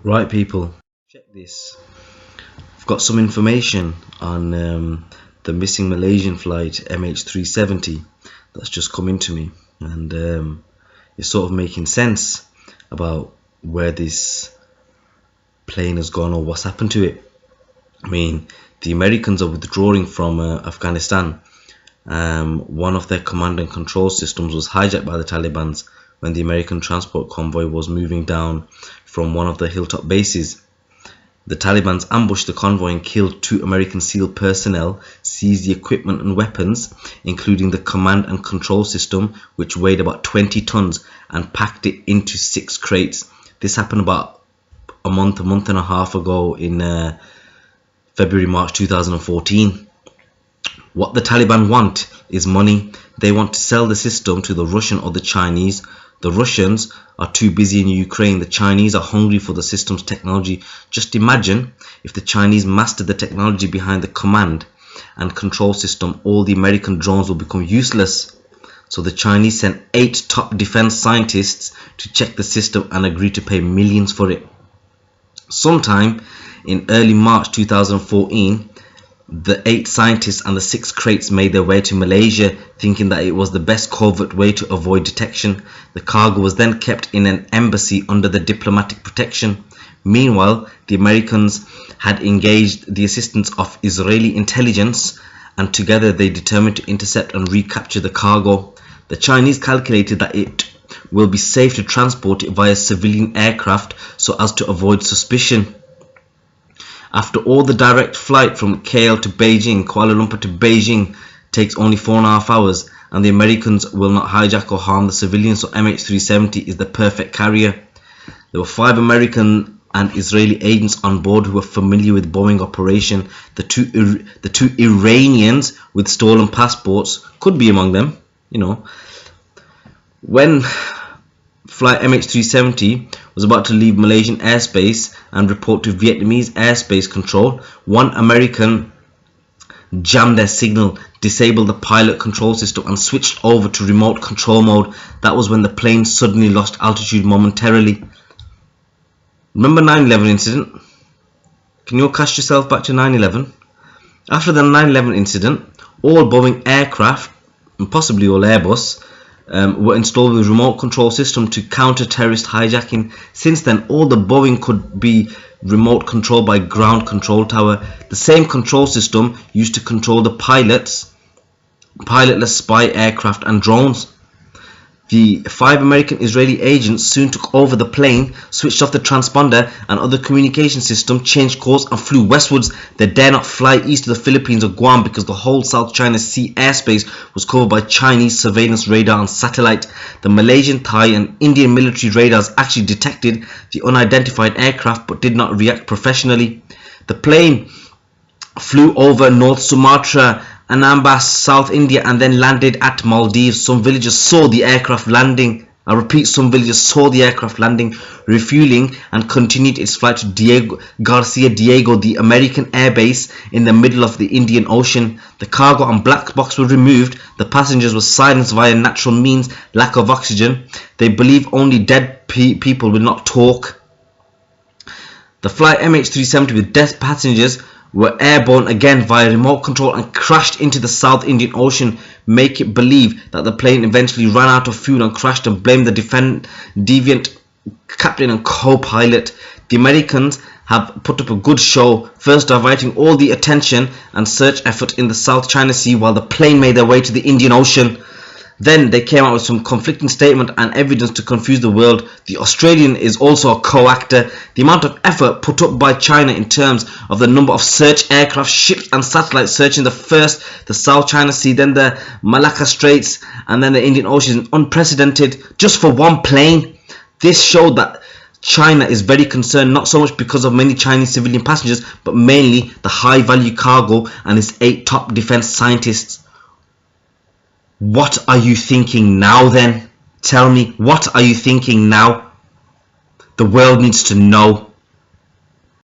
Right, people, check this. I've got some information on the missing Malaysian flight Mh370 that's just come into me, and it's sort of making sense about where this plane has gone or what's happened to it. I mean, the Americans are withdrawing from Afghanistan. One of their command and control systems was hijacked by the Taliban when the American transport convoy was moving down from one of the hilltop bases. The Taliban ambushed the convoy and killed 2 American SEAL personnel, seized the equipment and weapons, including the command and control system, which weighed about 20 tons, and packed it into 6 crates. This happened about a month and a half ago in February-March 2014. What the Taliban want is money. They want to sell the system to the Russian or the Chinese. The Russians are too busy in Ukraine. The Chinese are hungry for the system's technology. Just imagine if the Chinese mastered the technology behind the command and control system, all the American drones will become useless. So the Chinese sent 8 top defense scientists to check the system and agreed to pay millions for it. Sometime in early March 2014, the 8 scientists and the 6 crates made their way to Malaysia, thinking that it was the best covert way to avoid detection. The cargo was then kept in an embassy under the diplomatic protection. Meanwhile, the Americans had engaged the assistance of Israeli intelligence, and together they determined to intercept and recapture the cargo. The Chinese calculated that it will be safe to transport it via civilian aircraft so as to avoid suspicion. After all, the direct flight from KL to Beijing, Kuala Lumpur to Beijing, takes only 4.5 hours, and the Americans will not hijack or harm the civilians, so Mh370 is the perfect carrier. There were 5 American and Israeli agents on board who were familiar with Boeing operation. The two Iranians with stolen passports could be among them, you know. When flight Mh370 was about to leave Malaysian airspace and report to Vietnamese airspace control, one American jammed their signal, disabled the pilot control system and switched over to remote control mode. That was when the plane suddenly lost altitude momentarily. Remember 9/11 incident? Can you all cast yourself back to 9/11? After the 9/11 incident, all Boeing aircraft, and possibly all Airbus, were installed with remote control system to counter terrorist hijacking. Since then, all the Boeing could be remote controlled by ground control tower. The same control system used to control the pilotless spy aircraft and drones. The 5 American Israeli agents soon took over the plane, switched off the transponder and other communication system, changed course and flew westwards. They dare not fly east to the Philippines or Guam because the whole South China Sea airspace was covered by Chinese surveillance radar and satellite. The Malaysian, Thai and Indian military radars actually detected the unidentified aircraft but did not react professionally. The plane flew over North Sumatra, Anambas, South India, and then landed at Maldives. Some villagers saw the aircraft landing. I repeat, some villagers saw the aircraft landing, refueling, and continued its flight to Garcia Diego, the American airbase in the middle of the Indian Ocean. The cargo and black box were removed. The passengers were silenced via natural means, lack of oxygen. They believe only dead people will not talk. The flight Mh370 with dead passengers were airborne again via remote control and crashed into the South Indian Ocean. Make it believe that the plane eventually ran out of fuel and crashed and blamed the deviant captain and co-pilot. The Americans have put up a good show, first diverting all the attention and search effort in the South China Sea while the plane made their way to the Indian Ocean. Then they came out with some conflicting statement and evidence to confuse the world. The Australian is also a co-actor. The amount of effort put up by China in terms of the number of search aircraft, ships and satellites searching the South China Sea, then the Malacca Straits and then the Indian Ocean is unprecedented just for one plane. This showed that China is very concerned, not so much because of many Chinese civilian passengers, but mainly the high value cargo and its 8 top defense scientists. What are you thinking now then? Tell me, what are you thinking now? The world needs to know.